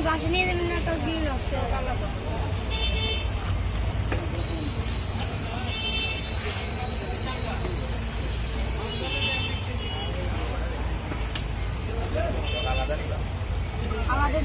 বাসা নিয়ে যাবেন না, তাও দিন নষ্ট হয়ে গেল। আলাদা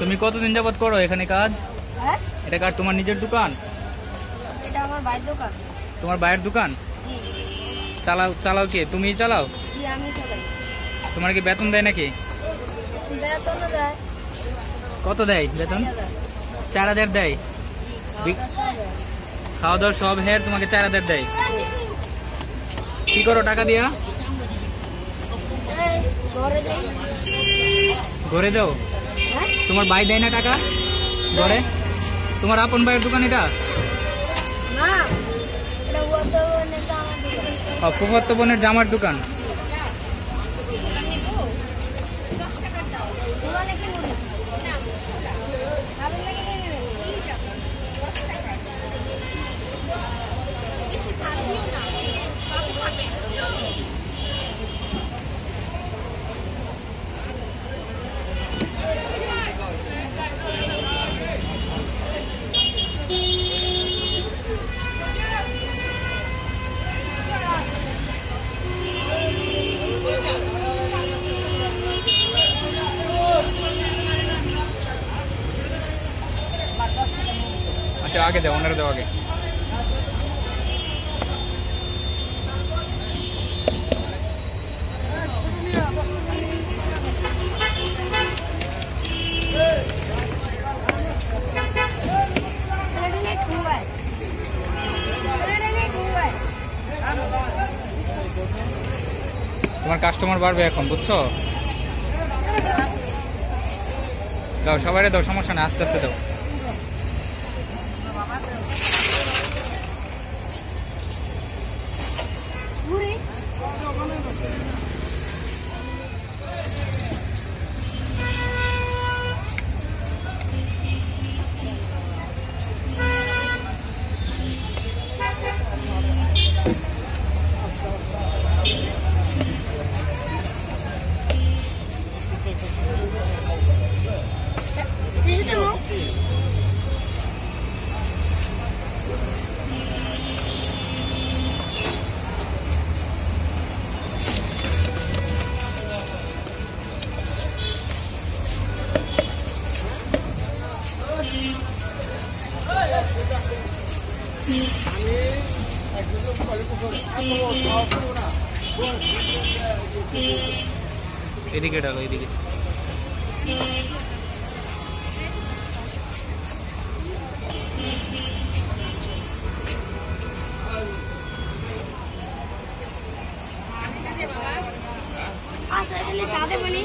তুমি কতদিন যাবত করো এখানে কাজ? এটা কার তোমার নিজের দোকান? এটা আমার ভাইয়ের দোকান। তোমার ভাইয়ের দোকান? জি। চালাও কে? তুমিই চালাও? জি, আমি চালাই। তোমার কি বেতন দেয় নাকি? বেতন দেয়। কত দেয় বেতন? 4000 দেয়। খাওয়া দাওয়া সব হের তোমাকে 4000 দেয়। কি করো টাকা দিয়া? ঘরে দাও? তোমার ভাই দেয় না টাকা ঘরে? তোমার আপন ভাইয়ের দোকান এটা? ফুফাতো বোনের জামার দোকান। अच्छा आगे जाओ, ओनर दो आगे। তোমার কাস্টমার বাড়বে এখন, বুঝছো? দাও সবাই দাও, সমস্যা না, আস্তে আস্তে দাও। এদিকে ডালো, এদিকে। हाँ सर, सादे बने।